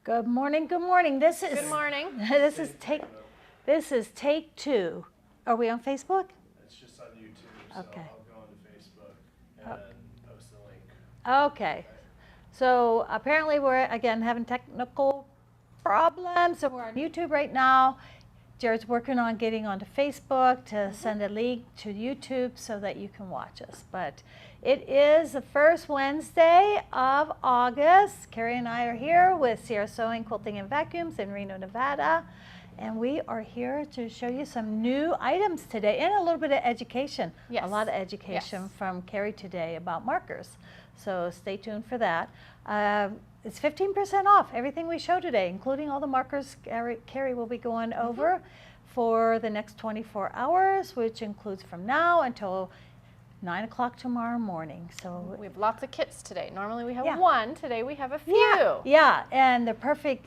Good morning, good morning. This is Good morning. This is take 2. Are we on Facebook? It's just on YouTube, so Okay. I'll go onto Facebook and post the link. Okay. So apparently we're again having technical problems. So we're on YouTube right now. Jared's working on getting onto Facebook to send a link to YouTube so that you can watch us. But it is the first Wednesday of August. Carrie and I are here with Sierra Sewing, Quilting and Vacuums in Reno, Nevada. And we are here to show you some new items today and a little bit of education. Yes. A lot of education Yes. from Carrie today about markers. So stay tuned for that. It's 15% off everything we show today, including all the markers Carrie will be going over for the next 24 hours, which includes from now until 9 o'clock tomorrow morning. So We have lots of kits today. Normally we have Yeah. one. Today we have a few. yeah, and they're perfect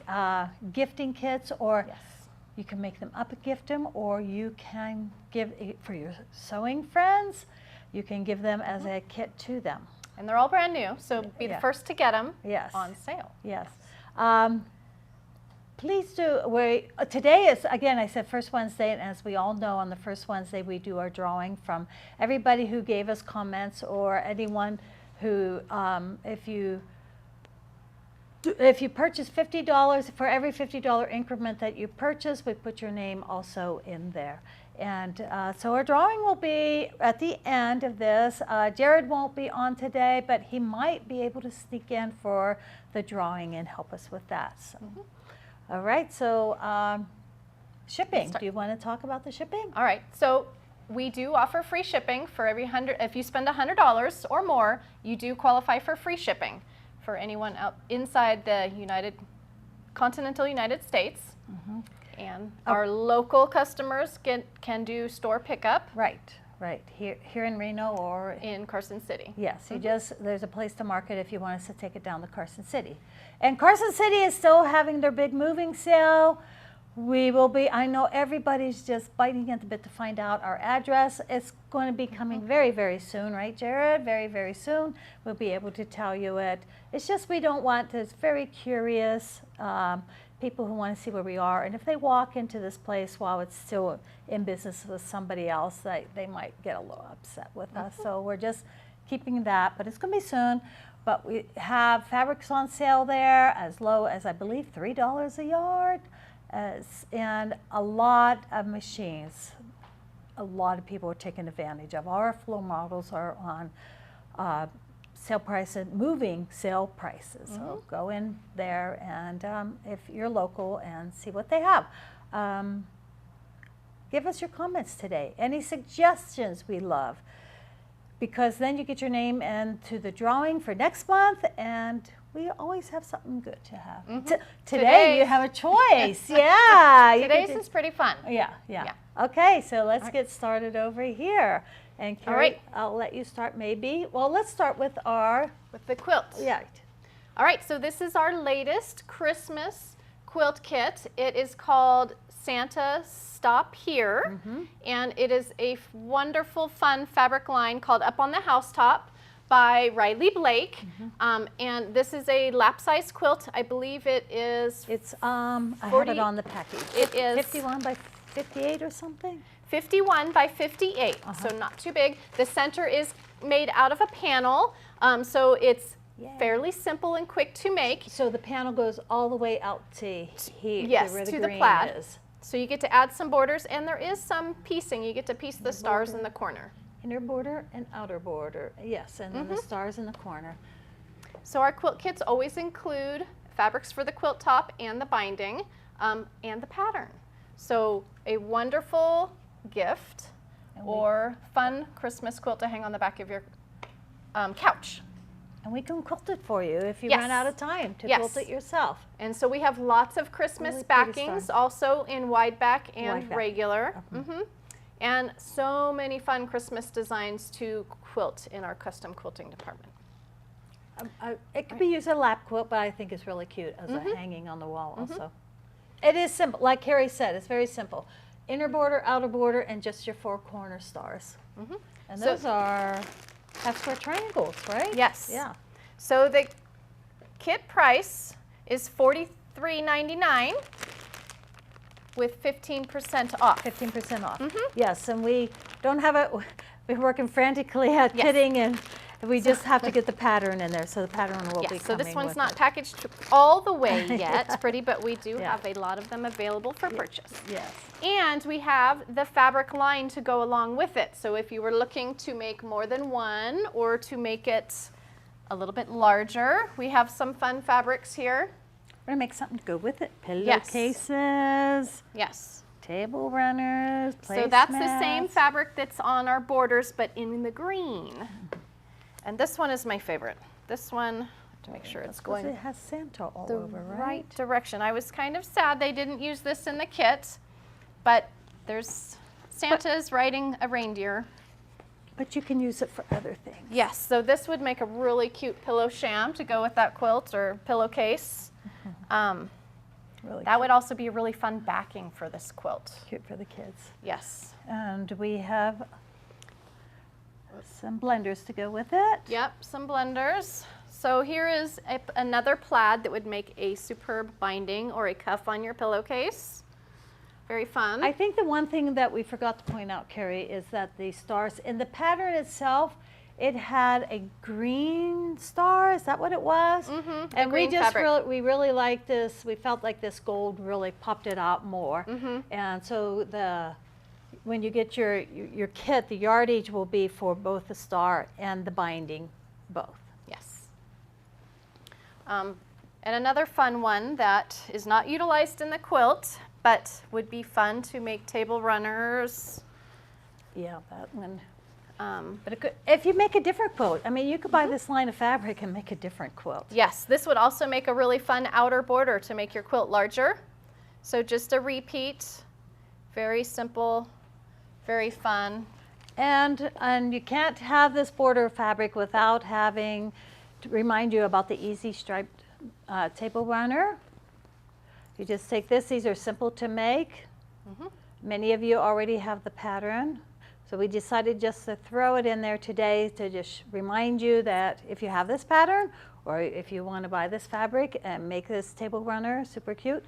gifting kits, or Yes. you can make them up and gift them, or you can give it for your sewing friends. You can give them as a kit to them. And they're all brand new, so be Yeah. the first to get them Yes. on sale. Yes. Please do. Today is, again, I said first Wednesday, and as we all know, on the first Wednesday we do our drawing from everybody who gave us comments, or anyone who, if you purchase $50, for every $50 increment that you purchase, we put your name also in there. And so our drawing will be at the end of this. Jared won't be on today, but he might be able to sneak in for the drawing and help us with that. So. All right, so shipping. Do you want to talk about the shipping? All right, so we do offer free shipping for every if you spend $100 or more, you do qualify for free shipping for anyone out inside the continental United States. And our local customers can do store pickup Right. Here in Reno or in Carson City. yes, there's a place to mark it if you want us to take it down to Carson City. And Carson City is still having their big moving sale. We will be, I know everybody's just biting at the bit to find out our address. It's going to be coming very, very soon, right, Jared? Very, very soon. We'll be able to tell you it. It's just we don't want this very curious people who want to see where we are. And if they walk into this place while it's still in business with somebody else, they might get a little upset with us. So we're just keeping that, but it's going to be soon. But we have fabrics on sale there as low as, I believe, $3 a yard. And a lot of machines. A lot of people are taking advantage of. Our floor models are on sale prices, moving sale prices. So go in there and if you're local and see what they have. Give us your comments today. Any suggestions we love. Because then you get your name into the drawing for next month, and we always have something good to have. Today you have a choice. Yeah. Today's is pretty fun. Yeah. Okay, so let's get started over here. And Carrie, All right. I'll let you start maybe. Well, let's start with The quilt. yeah. All right, so this is our latest Christmas quilt kit. It is called Santa Stop Here, and it is a wonderful, fun fabric line called Up on the Housetop by Riley Blake. And this is a lap-size quilt. I believe it is It's I have 40 it on the package. It is 51 by 58 or something. 51 by 58, so not too big. The center is made out of a panel, so it's fairly simple and quick to make. So the panel goes all the way out to here, Yes, where the to the green plaid. is. So you get to add some borders, and there is some piecing. You get to piece the stars in the corner. Inner border and outer border. Yes, and then the stars in the corner. So our quilt kits always include fabrics for the quilt top and the binding and the pattern. So a wonderful gift or fun Christmas quilt to hang on the back of your couch. And we can quilt it for you if you Yes. run out of time to Yes. quilt it yourself. And so we have lots of Christmas Really pretty backings, star. also in wide back and Wide back. regular. And so many fun Christmas designs to quilt in our custom quilting department. It could be used as a lap quilt, but I think it's really cute as a hanging on the wall also. It is simple, like Carrie said, it's very simple. Inner border, outer border, and just your 4 corner stars. And So- those are half-square triangles, right? Yes. Yeah. So the kit price is $43 $3.99 with 15% off. 15% off. Mhm. Yes, and we don't have it, we're working frantically at Yes. kitting, and we just have to get the pattern in there, so the pattern will be Yes, so coming this one's with not it. packaged all the way yet, pretty, but we do Yeah. have a lot of them available for purchase. Yes. And we have the fabric line to go along with it. So if you were looking to make more than one or to make it a little bit larger, we have some fun fabrics here. We're gonna make something to go with it. Yes. Pillowcases, Yes. table runners, So that's the same placemats. fabric that's on our borders, but in the green. And this one is my favorite. This one, to make sure it's Because going it has Santa all the over, right? right direction. I was kind of sad they didn't use this in the kit, but there's Santa's riding a reindeer. But you can use it for other things. Yes, so this would make a really cute pillow sham to go with that quilt or pillowcase. Really That would also be a really fun backing for this quilt. cute for the kids. Yes. And we have some blenders to go with it. Yep, some blenders. So here is another plaid that would make a superb binding or a cuff on your pillowcase. Very fun. I think the one thing that we forgot to point out, Carrie, is that the stars in the pattern itself, it had a green star. Is that what it was? Mhm, the And we green just fabric. we really liked this. We felt like this gold really popped it out more. Mhm. And so when you get your kit, the yardage will be for both the star and the binding, both. Yes. And another fun one that is not utilized in the quilt, but would be fun to make table runners. Yeah, that one. Um, But if you make a different quilt, I mean, you could buy this line of fabric and make a different quilt. Yes, this would also make a really fun outer border to make your quilt larger. So just a repeat, very simple, very fun. And you can't have this border fabric without having to remind you about the easy striped table runner. You just take this, these are simple to make. Mhm. Many of you already have the pattern. So we decided just to throw it in there today to just remind you that if you have this pattern, or if you want to buy this fabric and make this table runner super cute,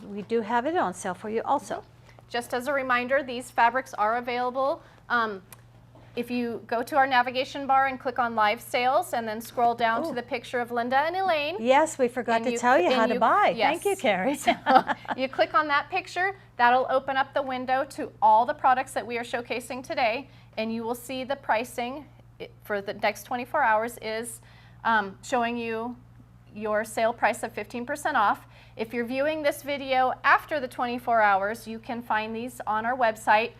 we do have it on sale for you also. Just as a reminder, these fabrics are available. If you go to our navigation bar and click on live sales and then scroll down Oh. to the picture of Linda and Elaine. Yes, we forgot And to you tell you cl- how and to you- buy. yes. Thank you, Carrie. You click on that picture, that'll open up the window to all the products that we are showcasing today, and you will see the pricing for the next 24 hours is showing you your sale price of 15% off. If you're viewing this video after the 24 hours, you can find these on our website.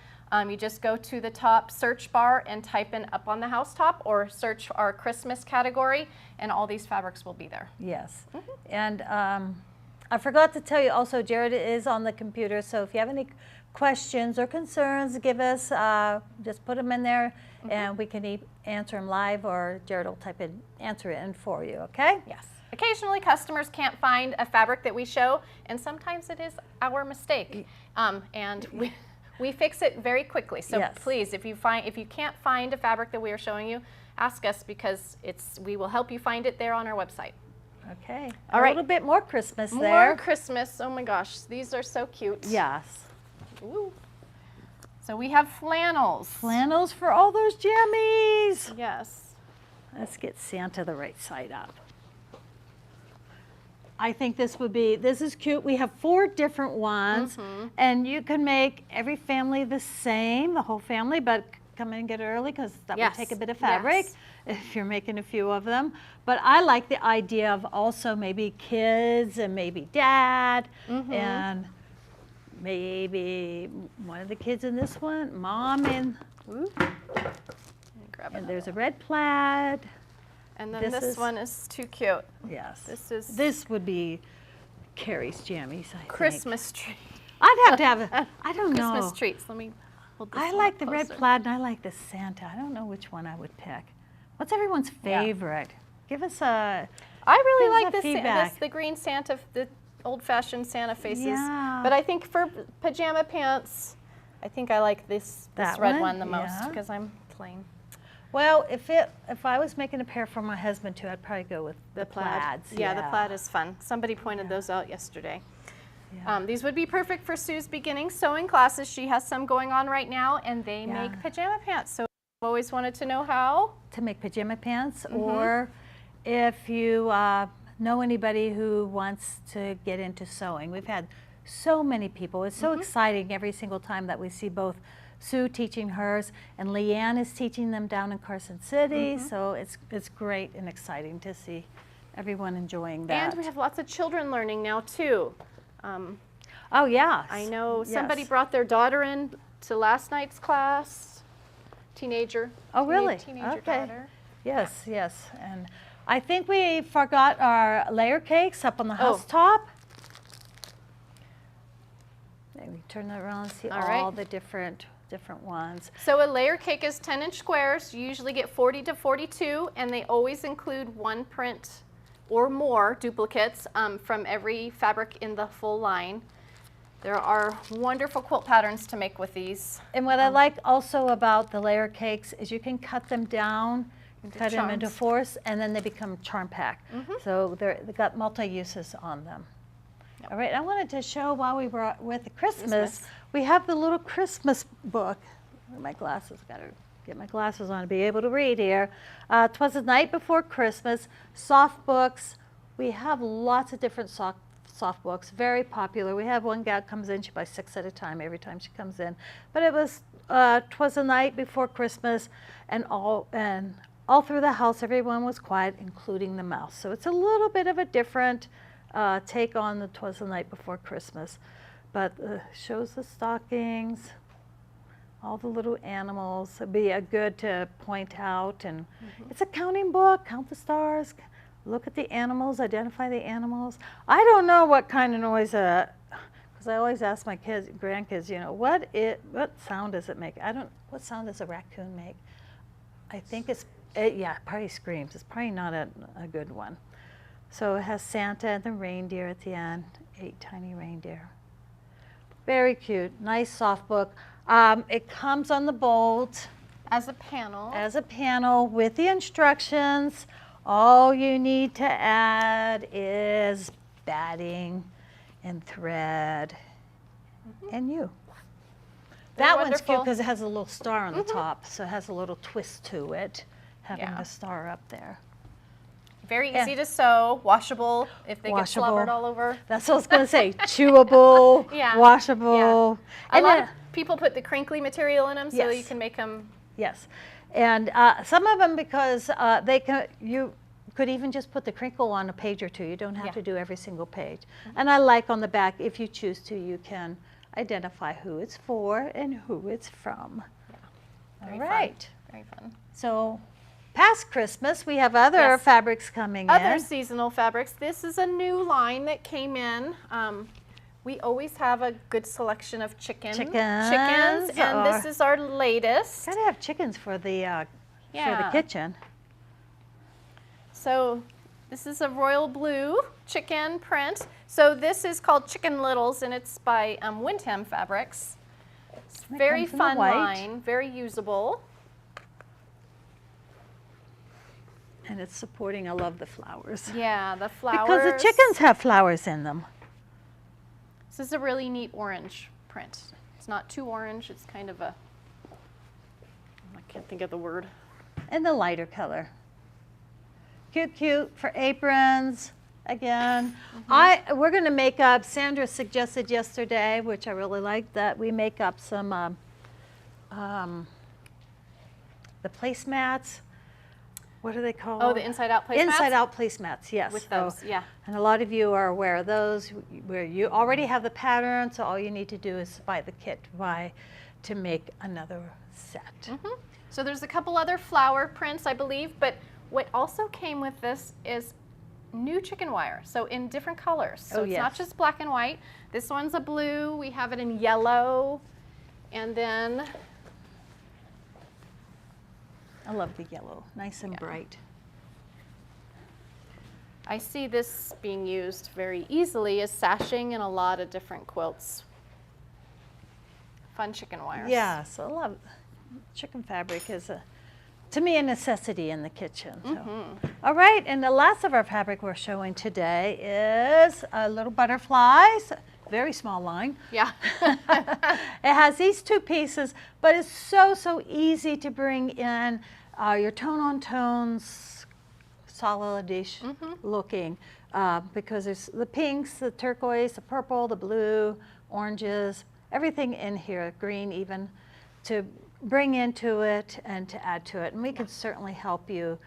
You just go to the top search bar and type in Up on the Housetop or search our Christmas category, and all these fabrics will be there. Yes. And I forgot to tell you also, Jared is on the computer, so if you have any questions or concerns, give us, just put them in there, and we can answer them live, or Jared will answer it in for you, okay? Yes. Occasionally, customers can't find a fabric that we show, and sometimes it is our mistake. And we fix it very quickly. So Yes. please, if you can't find a fabric that we are showing you, ask us, because we will help you find it there on our website. Okay. All A right. little bit more Christmas More there. Christmas. Oh my gosh, these are so cute. Yes. Ooh. So we have flannels. Flannels for all those jammies. Yes. Let's get Santa the right side up. I think this is cute. We have 4 different ones, and you can make every family the same, the whole family, but come in and get it early, because that Yes, would take a bit of fabric yes. if you're making a few of them. But I like the idea of also maybe kids and maybe dad, and maybe one of the kids in this one, mom, and Ooh. Let me grab and it. there's a red plaid. And then this this is- one is too cute. Yes. This would be Carrie's jammies, I think. Christmas tree. I'd have to have I don't know. Christmas treats. Let me hold this I one like up the red closer. plaid and I like the Santa. I don't know which one I would pick. What's everyone's Yeah. favorite? Give us a, I really Give us like a feedback. the green Santa, the old-fashioned Santa faces. Yeah. But I think for pajama pants, I think I like this That red one? one the most Yeah. because I'm plain. Well, if I was making a pair for my husband too, I'd probably go with the plaids. Yeah, the plaid is fun. Somebody pointed those out yesterday. Yeah. These would be perfect for Sue's beginning sewing classes. She has some going on right now, and they Yeah. make pajama pants. So I've always wanted to know how. To make pajama pants, Mm-hmm. or if you know anybody who wants to get into sewing. We've had so many people. It's Mm-hmm. so exciting every single time that we see both Sue teaching hers and Leanne is teaching them down in Carson City. Mm-hmm. So it's great and exciting to see everyone enjoying that. And we have lots of children learning now, too. Oh yeah. I know somebody Yes. brought their daughter in to last night's class. Teenager. Oh, really? Teenager Okay. daughter. Yes, yes. And I think we forgot our layer cakes up on the Oh. house top. Maybe turn that around and see All all right. the different ones. So a layer cake is 10-inch squares. You usually get 40 to 42, and they always include one print or more duplicates from every fabric in the full line. There are wonderful quilt patterns to make with these. And what I like also about the layer cakes is you can cut them down, cut them into charms. fours, and then they become charm pack. So they've got multi-uses on them. All right, I wanted to show while we were with the Christmas, we have the little Christmas book. Where are my glasses? Got to get my glasses on to be able to read here. 'Twas the Night Before Christmas, soft books. We have lots of different soft books, very popular. We have one gal comes in, she buys 6 at a time every time she comes in. But it was 'Twas the Night Before Christmas, and all through the house everyone was quiet, including the mouse. So it's a little bit of a different take on the 'Twas the Night Before Christmas, but shows the stockings, all the little animals. It'd be a good to point out, and it's a counting book. Count the stars, look at the animals, identify the animals. I don't know what kind of noise, because I always ask my kids, grandkids, you know, what sound does it make? What sound does a raccoon make? I think yeah, probably screams. It's probably not a good one. So it has Santa and the reindeer at the end, 8 tiny reindeer. Very cute, nice soft book. It comes on the bolt As a panel. as a panel with the instructions. All you need to add is batting and thread and you. They're That one's cute wonderful. because it has a little star on the top, so it has a little twist to it, having Yeah. the star up there. Very Yeah. easy to sew, washable if they get slobbered Washable. all over. That's what I was going to say. Chewable, Yeah. washable. A And lot then- of people put the crinkly material in them so that you Yes. can make them. Yes, and some of them because you could even just put the crinkle on a page or two. You don't have Yeah. to do every single page. And I like on the back, if you choose to, you can identify who it's for and who it's from. Very All fun. right. Very fun. So past Christmas, we have other Yes. fabrics coming Other in. seasonal fabrics. This is a new line that came in. We always have a good selection of chickens, and this is our latest. Gotta have chickens for the Yeah. kitchen. So this is a royal blue chicken print. So this is called Chicken Littles, and it's by Windham Fabrics. It's it very comes in the fun white. line, very usable. And it's supporting, I love the flowers. Yeah, the flowers. Because the chickens have flowers in them. This is a really neat orange print. It's not too orange. It's kind of a, I can't think of the word. And the lighter color. Cute for aprons. Again, we're going to make up. Sandra suggested yesterday, which I really like, that we make up some the placemats. What are they called? Oh, the inside-out placemats? Inside-out placemats. Yes. With So- those, yeah. And a lot of you are aware of those, where you already have the pattern, so all you need to do is buy the kit to make another set. So there's a couple other flower prints, I believe, but what also came with this is new chicken wire, so in different colors. So Oh, it's not yes. just black and white. This one's a blue, we have it in yellow, and then I love the yellow, nice and bright. I see this being used very easily as sashing in a lot of different quilts. Fun chicken wires. Yes, I love chicken fabric is to me, a necessity in the kitchen. So. All right, and the last of our fabric we're showing today is a little butterflies, very small line. Yeah. It has these two pieces, but it's so easy to bring in your tone-on tones, solidish looking, because there's the pinks, the turquoise, the purple, the blue, oranges, everything in here, green even, to bring into it and to add to it. And we can certainly help you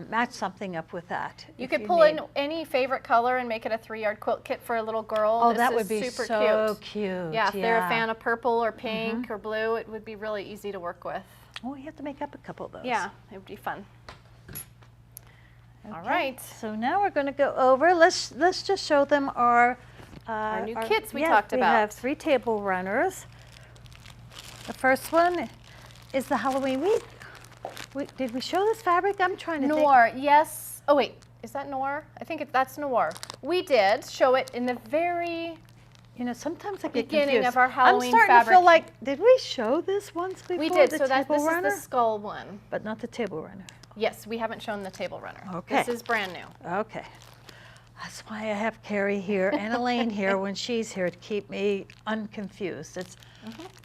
match something up with that. You if could pull need. in any favorite color and make it a 3-yard quilt kit for a little girl. Oh, This that is would be super so cute. cute. Yeah, if they're a fan of purple or pink or blue, it would be really easy to work with. Oh, you have to make up a couple of those. Yeah, it would be fun. All Okay, right. So now we're going to go over. Let's just show them our new kits we yes, talked We about. have 3 table runners. The first one is the Halloween week. Did we show this fabric? I'm trying to think. Noir, yes. Oh wait, is that Noir? I think that's Noir. We did show it in the very You know, sometimes I get beginning confused. of our Halloween I'm starting to fabric. feel like, did we show this once before? we did. the So table this runner? is the skull one. But not the table runner. Yes, we haven't shown the table runner. Okay. This is brand new. Okay. That's why I have Carrie here and Elaine here when she's here to keep me unconfused.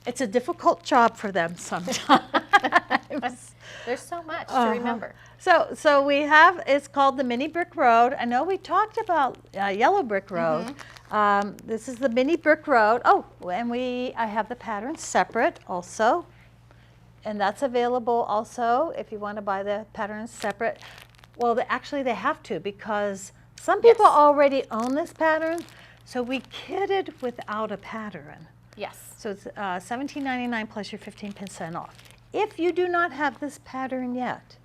It's a difficult job for them sometimes. There's so much to remember. So we have, it's called the Mini Brick Road. I know we talked about Yellow Brick Road. This is the Mini Brick Road. Oh, and I have the pattern separate also. And that's available also if you want to buy the patterns separate. Well, actually they have to, because some people Yes. already own this pattern. So we kitted without a pattern. Yes. So it's $17.99 plus your 15% off. If you do not have this pattern yet,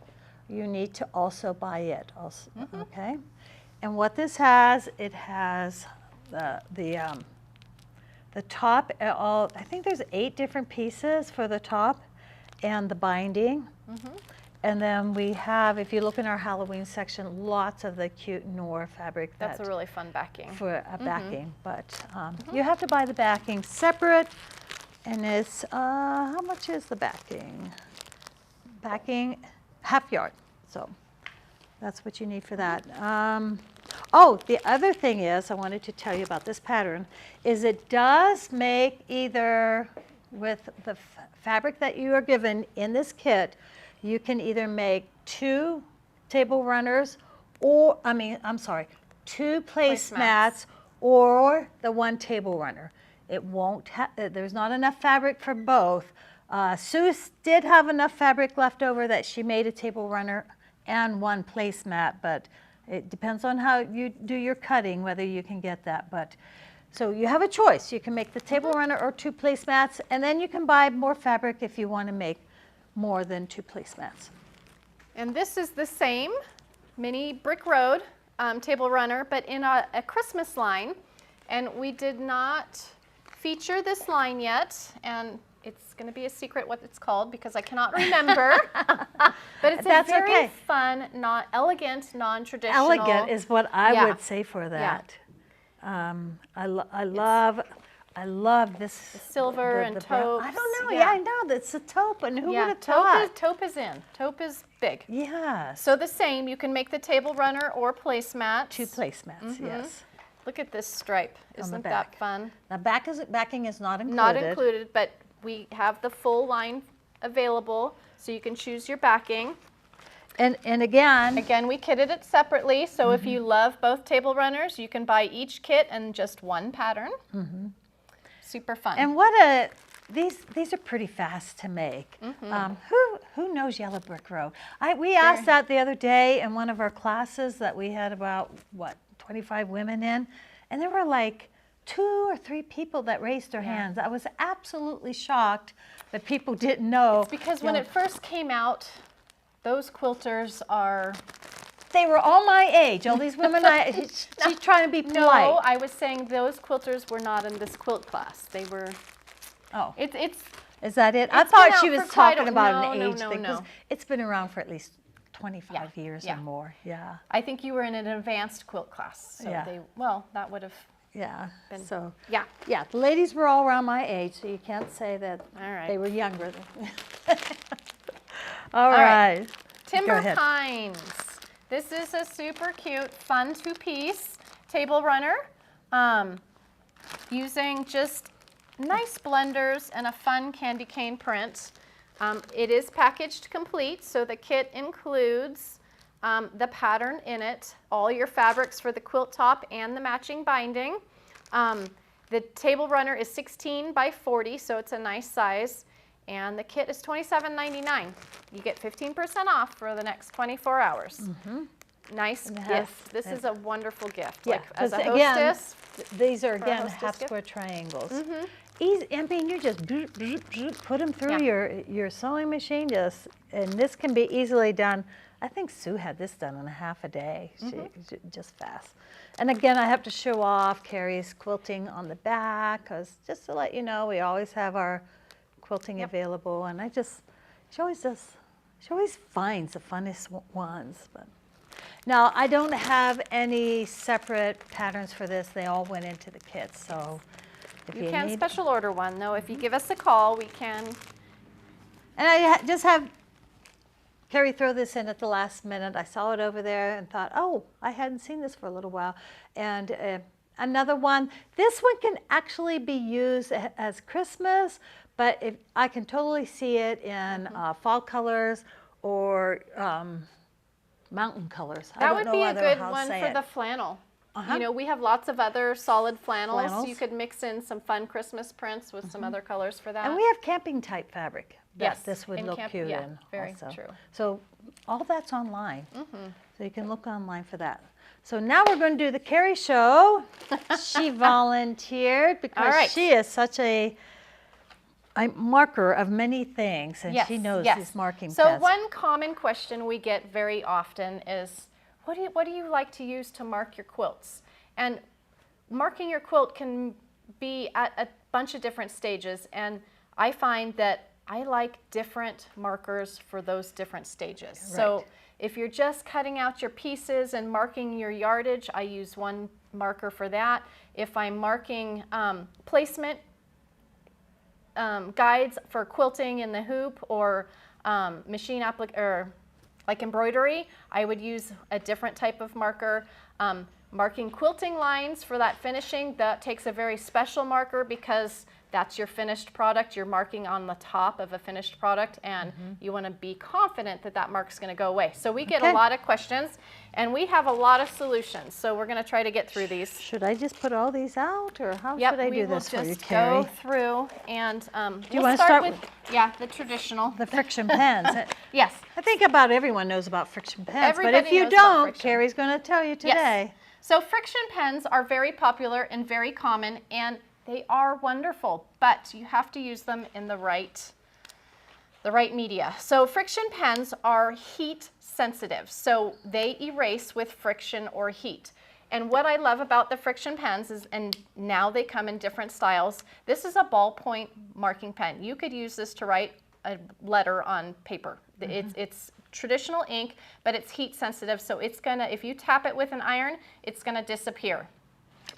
you need to also buy it. Also, okay. And what this has, it has the top. I think there's 8 different pieces for the top, and the binding. And then we have, if you look in our Halloween section, lots of the cute Noir fabric. That's a really fun backing. For a backing, but you have to buy the backing separate, and it's, how much is the backing? Backing, half yard, so that's what you need for that. Oh, the other thing is, I wanted to tell you about this pattern, is it does make either with the fabric that you are given in this kit, you can either make 2 table runners or, I'm sorry, 2 placemats or the 1 table runner. It won't there's not enough fabric for both. Sue did have enough fabric left over that she made a table runner and 1 placemat, but it depends on how you do your cutting, whether you can get that. But so you have a choice. You can make the table runner or 2 placemats, and then you can buy more fabric if you want to make more than 2 placemats. And this is the same Mini Brick Road table runner, but in a Christmas line. And we did not feature this line yet, and it's going to be a secret what it's called because I cannot remember. But it's That's a very okay. fun, elegant, non-traditional. Elegant is what I Yeah. would say for that. I love this. silver and brown. I taupes, don't know. yeah. Yeah, I know. That's a taupe, and who would Yeah, have thought? taupe is in. Taupe is big. Yes. So the same, you can make the table runner or placemats. 2 placemats, yes. Look at this stripe. the Isn't back. that fun? Now backing is not included. Not included, but we have the full line available, so you can choose your backing. And again, Again, we kitted it separately, so if you love both table runners, you can buy each kit and just 1 pattern. Super fun. and these are pretty fast to make. Who knows Yellow Brick Road? We asked that the other day in one of our classes that we had about 25 women in, and there were like 2 or 3 people that raised their hands. I was absolutely shocked that people didn't know. It's because when it first came out, those quilters are... They were all my age. All these women. She's trying to be polite. No, I was saying those quilters were not in this quilt class. They were... Oh, It's is that it? I it's been thought out she was for quite talking a- about no, an age no, thing. 'Cause no. it's been around for at least 25 years yeah. or more. Yeah, I think you were in an advanced quilt class. So Yeah. that would have... yeah. So Yeah. yeah, the ladies were all around my age, so you can't say that All right. they were younger. All right. right. Timber ahead. Pines. This is a super cute, fun two-piece table runner using just nice blenders and a fun candy cane print. It is packaged complete, so the kit includes the pattern in it, all your fabrics for the quilt top and the matching binding. The table runner is 16 by 40, so it's a nice size. And the kit is $27.99. You get 15% off for the next 24 hours. Nice And it has- gift. This is a wonderful gift. Yeah, Like as a 'cause again, hostess. These are, For a again, hostess half gift. square triangles. Easy, I mean, you just put them through Yeah. your sewing machine, and this can be easily done. I think Sue had this done in a half a day. Just fast. And again, I have to show off Carrie's quilting on the back, because just to let you know, we always have our quilting available, and she always finds the funnest ones. But now, I don't have any separate patterns for this. They all went into the kit, so if You can need, special order one, though. If you give us a call, we can. and I just have Carrie throw this in at the last minute. I saw it over there and thought, oh, I hadn't seen this for a little while. And another one, this one can actually be used as Christmas, but I can totally see it in fall colors or mountain colors. I That don't would know be a other good how to one say for it. the flannel. Uh-huh. You know, we have lots of other solid flannels. Flannels. You could mix in some fun Christmas prints with some other colors for that. And we have camping type fabric that Yes, this would in look camp- cute yeah, in very also. true. So all that's online. So you can look online for that. So now we're going to do the Carrie show. She volunteered because right. she is such a marker of many things, and she knows these marking So pens. one common question we get very often is, what do you like to use to mark your quilts? And marking your quilt can be at a bunch of different stages, and I find that I like different markers for those different stages. So Right. if you're just cutting out your pieces and marking your yardage, I use one marker for that. If I'm marking placement guides for quilting in the hoop or machine or like embroidery, I would use a different type of marker. Marking quilting lines for that finishing, that takes a very special marker because that's your finished product. You're marking on the top of a finished product, and you want to be confident that that mark's going to go away. So we get a Okay. lot of questions, and we have a lot of solutions. So we're going to try to get through these. Should I just put all these out, or how Yep, should I we do will this for you, just Carrie? go through and you we'll wanna start start with the traditional. The friction pens. Yes. I think about everyone knows about friction pens, but if Everybody you knows about don't, friction. Carrie's going to tell you Yes. today. So friction pens are very popular and very common, and they are wonderful, but you have to use them in the right media. So friction pens are heat sensitive, so they erase with friction or heat. And what I love about the friction pens is, and now they come in different styles, this is a ballpoint marking pen. You could use this to write a letter on paper. It's traditional ink, but it's heat sensitive, so it's gonna, if you tap it with an iron, it's gonna disappear.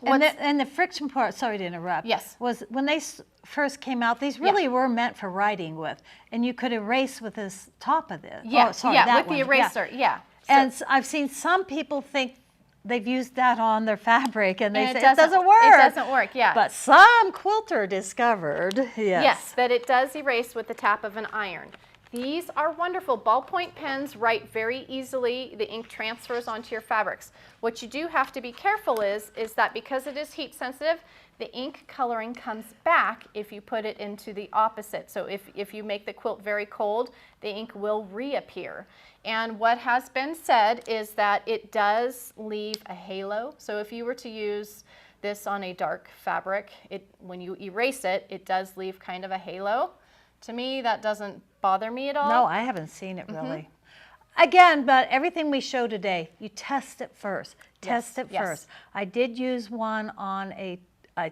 And the friction part, sorry to interrupt. Yes. Was when they first came out, these really were meant for writing with, and you could erase with this top of this. Yeah, oh, sorry, yeah, that with the one. Yeah. eraser, yeah. So- And I've seen some people think they've used that on their fabric, and they And say it doesn't work. It doesn't work, yeah. But some quilter discovered, Yes, that it does erase with the tap of an iron. These are wonderful. Ballpoint pens write very easily. The ink transfers onto your fabrics. What you do have to be careful is that because it is heat sensitive, the ink coloring comes back if you put it into the opposite. So if you make the quilt very cold, the ink will reappear. And what has been said is that it does leave a halo. So if you were to use this on a dark fabric, when you erase it, it does leave kind of a halo. To me, that doesn't bother me at all. No, I haven't seen it really. Again, but everything we show today, you test it first. Test it yes. first. I did use one on a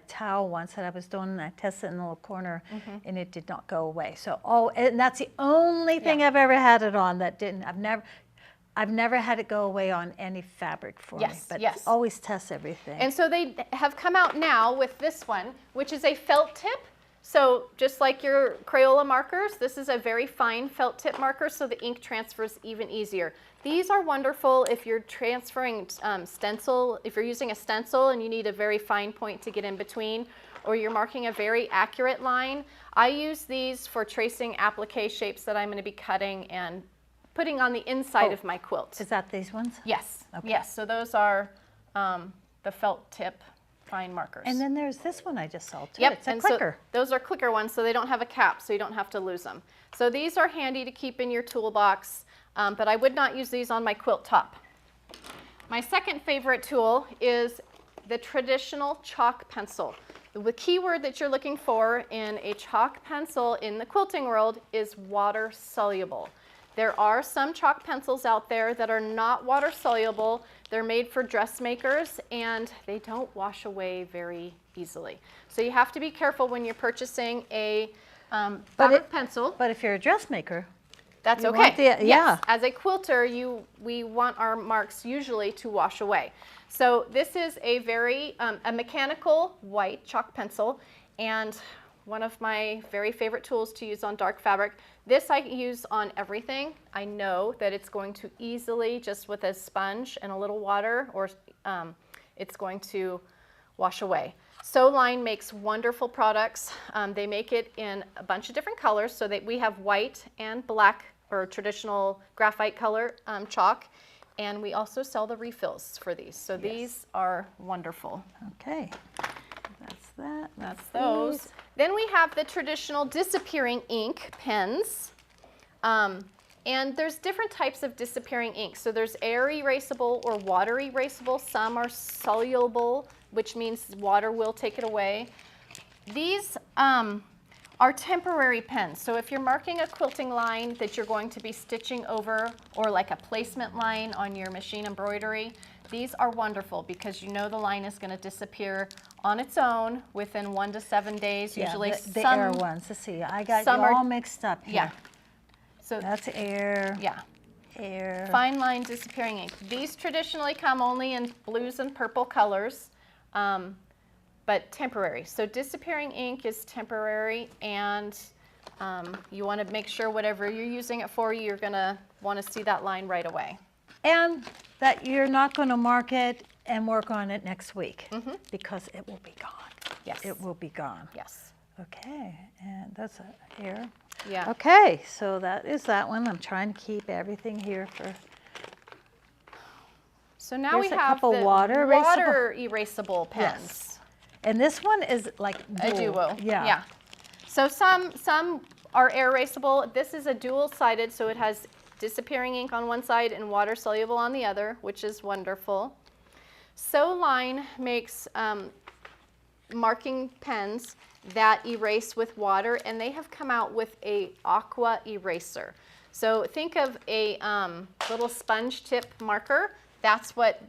towel once that I was doing, and I tested it in the little corner, and it did not go away. So, and that's the only thing I've ever had it on that didn't. I've never had it go away on any fabric for me. But always test everything. And so they have come out now with this one, which is a felt tip. So just like your Crayola markers, this is a very fine felt tip marker, so the ink transfers even easier. These are wonderful if you're transferring stencil, if you're using a stencil and you need a very fine point to get in between, or you're marking a very accurate line. I use these for tracing applique shapes that I'm going to be cutting and putting on the inside of my quilt. Is that these ones? Yes, Okay. yes, so those are the felt tip fine markers. And then there's this one I just saw too. Yep, It's a and clicker. so those are clicker ones, so they don't have a cap, so you don't have to lose them. So these are handy to keep in your toolbox, but I would not use these on my quilt top. My second favorite tool is the traditional chalk pencil. The key word that you're looking for in a chalk pencil in the quilting world is water soluble. There are some chalk pencils out there that are not water soluble. They're made for dressmakers and they don't wash away very easily. So you have to be careful when you're purchasing a fabric pencil. But if you're a dressmaker, That's you okay. want the- Yes. yeah. As a quilter, we want our marks usually to wash away. So this is a very a mechanical white chalk pencil, and one of my very favorite tools to use on dark fabric. This I use on everything. I know that it's going to easily, just with a sponge and a little water, or it's going to wash away. Sewline makes wonderful products. They make it in a bunch of different colors, so that we have white and black, or traditional graphite color chalk, and we also sell the refills for these. So these are wonderful. okay. That's that. That's those. these. Then we have the traditional disappearing ink pens. And there's different types of disappearing ink. So there's air erasable or water erasable. Some are soluble, which means water will take it away. These are temporary pens. So if you're marking a quilting line that you're going to be stitching over, or like a placement line on your machine embroidery, these are wonderful because you know the line is going to disappear on its own within 1 to 7 days. Yeah, Usually the some, air ones. Let's see. I got you some are- all mixed up here. yeah. So That's air. yeah, Air. fine line disappearing ink. These traditionally come only in blues and purple colors, but temporary. So disappearing ink is temporary, and you want to make sure whatever you're using it for, you're going to want to see that line right away. And that you're not going to mark it and work on it next week because it will be gone. Yes. It will be gone. Yes. Okay, and that's a air. Yeah. Okay, so that is that one. I'm trying to keep everything here for. So now There's we a have couple the water erasable pens. Yes. And this one is like A duo. Yeah. So some are air erasable. This is a dual-sided, so it has disappearing ink on one side and water soluble on the other, which is wonderful. Sewline makes marking pens that erase with water, and they have come out with a aqua eraser. So think of a little sponge tip marker. That's what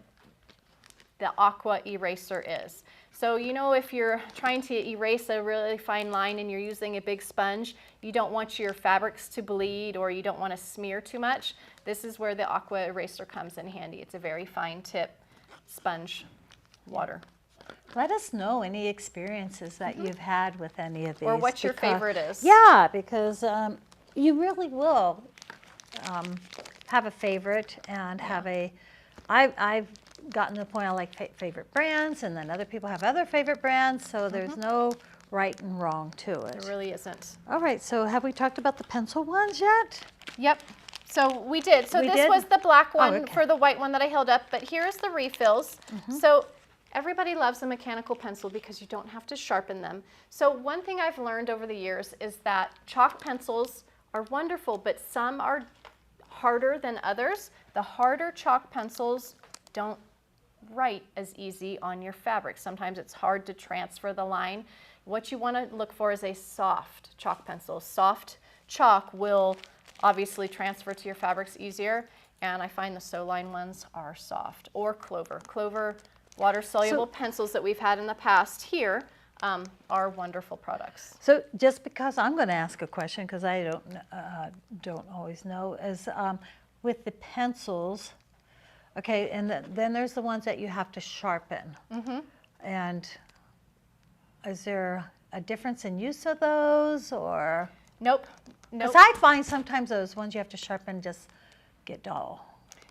the aqua eraser is. So you know, if you're trying to erase a really fine line and you're using a big sponge, you don't want your fabrics to bleed, or you don't want to smear too much. This is where the aqua eraser comes in handy. It's a very fine tip sponge water. Let us know any experiences that you've had with any of these. Or what your because- favorite is. Yeah, because you really will have a favorite and have a. I've gotten to the point I like favorite brands, and then other people have other favorite brands, so there's no right and wrong to it. It really isn't. All right, so have we talked about the pencil ones yet? Yep. So we did. So We this did? was the black one okay. for the white one that I held up, but here's the refills. So everybody loves a mechanical pencil because you don't have to sharpen them. So one thing I've learned over the years is that chalk pencils are wonderful, but some are harder than others. The harder chalk pencils don't write as easy on your fabric. Sometimes it's hard to transfer the line. What you want to look for is a soft chalk pencil. Soft chalk will obviously transfer to your fabrics easier, and I find the Sewline ones are soft. Or Clover. Clover water-soluble pencils that we've had in the past here are wonderful products. So just because I'm going to ask a question, because I don't always know, is with the pencils, okay, and then there's the ones that you have to sharpen. And is there a difference in use of those, or? Nope. Because I find sometimes those ones you have to sharpen just get dull.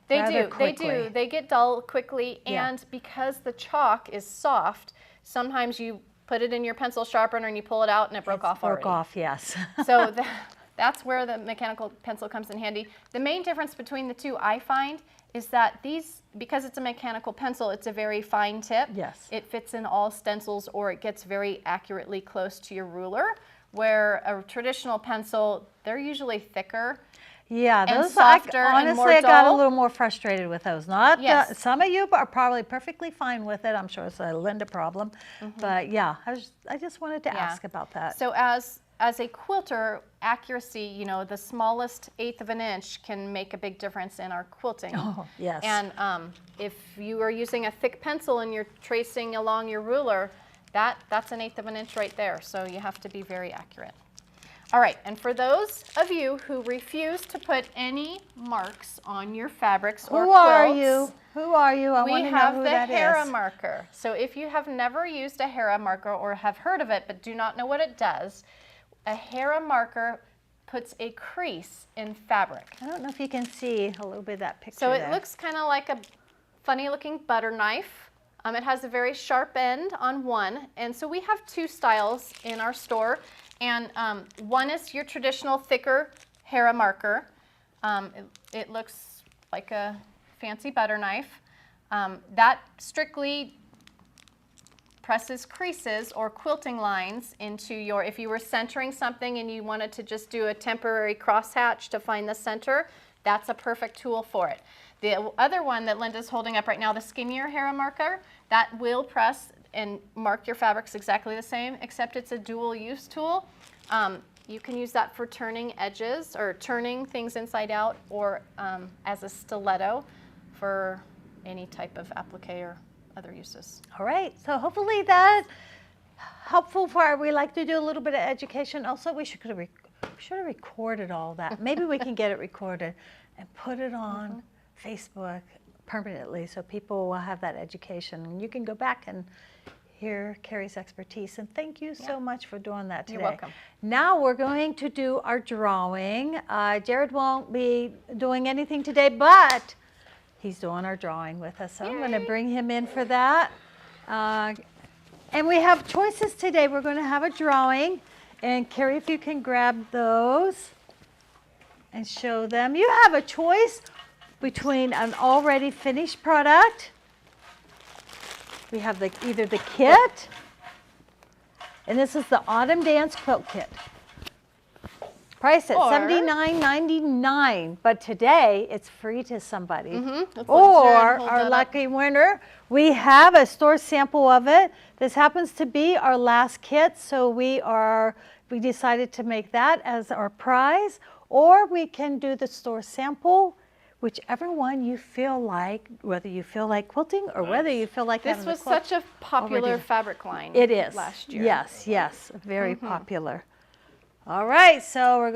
They rather do. quickly. They do. They get dull quickly, Yeah. and because the chalk is soft, sometimes you put it in your pencil sharpener and you pull it out and it broke off already. Broke off, yes. So that's where the mechanical pencil comes in handy. The main difference between the two, I find, is that these, because it's a mechanical pencil, it's a very fine tip. Yes. It fits in all stencils, or it gets very accurately close to your ruler, where a traditional pencil, they're usually thicker. Yeah, and those softer and honestly, more I got a dull. little more frustrated with those. Not Yes. some of you are probably perfectly fine with it. I'm sure it's a Linda problem, but yeah, I just wanted to Yeah. ask about that. So as a quilter, accuracy, you know, the smallest eighth of an inch can make a big difference in our quilting. Oh, yes. And if you are using a thick pencil and you're tracing along your ruler, that's an eighth of an inch right there. So you have to be very accurate. All right, and for those of you who refuse to put any marks on your fabrics or Who quilts, are you? Who are you? I we want to know have who the that Hera is. marker. So if you have never used a Hera marker or have heard of it but do not know what it does, a Hera marker puts a crease in fabric. I don't know if you can see a little bit of that picture So it there. looks kind of like a funny looking butter knife. It has a very sharp end on one. And so we have two styles in our store. And one is your traditional thicker Hera marker. It looks like a fancy butter knife. That strictly presses creases or quilting lines into your, if you were centering something and you wanted to just do a temporary crosshatch to find the center, that's a perfect tool for it. The other one that Linda's holding up right now, the skinnier Hera marker, that will press and mark your fabrics exactly the same, except it's a dual use tool. You can use that for turning edges or turning things inside out, or as a stiletto for any type of applique or other uses. All right, so hopefully that's helpful for, we like to do a little bit of education. Also, we should have recorded all that. Maybe we can get it recorded and put it on Facebook permanently so people will have that education. And you can go back and hear Carrie's expertise. And thank you so much for doing that today. You're welcome. Now we're going to do our drawing. Jared won't be doing anything today, but he's doing our drawing with us. So I'm going to bring him in for that. And we have choices today. We're going to have a drawing. And Carrie, if you can grab those and show them. You have a choice between an already finished product. We have either the kit, and this is the Autumn Dance Quilt Kit. Price at Or- $79.99, but today it's free to somebody. Let's let Or Jared hold our that up. lucky winner, we have a store sample of it. This happens to be our last kit, so we decided to make that as our prize. Or we can do the store sample, whichever one you feel like, whether you feel like quilting or whether you feel like This having was the quilt. such a popular already. fabric line It is. last year. Yes, yes, very popular. All right, so I'm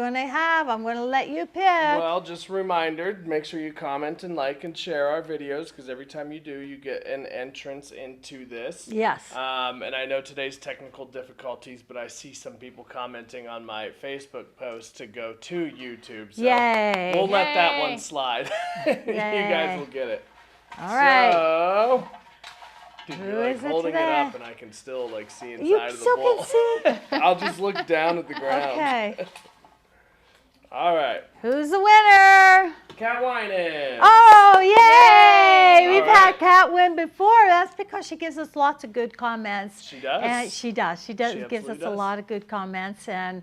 going to let you pick. Well, just a reminder, make sure you comment and like and share our videos, because every time you do, you get an entrance into this. Yes. And I know today's technical difficulties, but I see some people commenting on my Facebook post to go to YouTube. So Yay. we'll let that Yay. one slide. You guys will get it. All right. So, dude, Who you're like is it holding it today? up, and I can still like see inside You of the still bowl. can see? I'll just look down at the ground. Okay. All right. Who's the winner? Cat Whining. Oh, yay! Yay. We've All had right. Kat win before. That's because she gives us lots of good comments. She does. And she does. She gives us absolutely a does. lot of good comments. And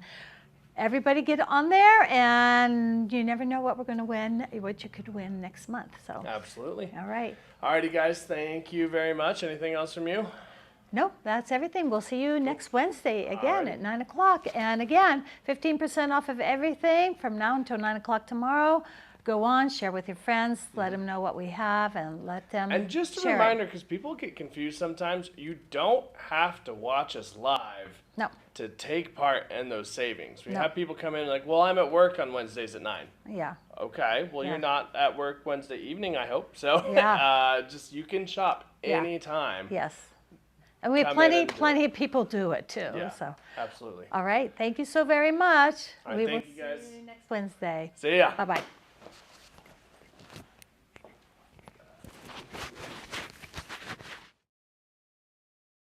everybody get on there. And you never know what we're going to win, what you could win next month. So, Absolutely. all right. Alrighty, guys. Thank you very much. Anything else from you? No, that's everything. We'll see you next Wednesday again Alrighty. at 9 o'clock. And again, 15% off of everything from now until 9 o'clock tomorrow. Go on, share with your friends, let them know what we have, and let them And just a share it. reminder, because people get confused sometimes, you don't have to watch us live No, to take part in those savings. We No. have people come in like, well, I'm at work on Wednesdays at 9. yeah. Okay, well, Yeah. you're not at work Wednesday evening, I hope. So Yeah. just you can shop Yeah. anytime. Yes. And we have come in plenty, and do it. plenty of people do it too. Yeah, So, absolutely. all right. Thank you so very much. All right, We thank will you, guys. see you next Wednesday. See ya. Bye bye.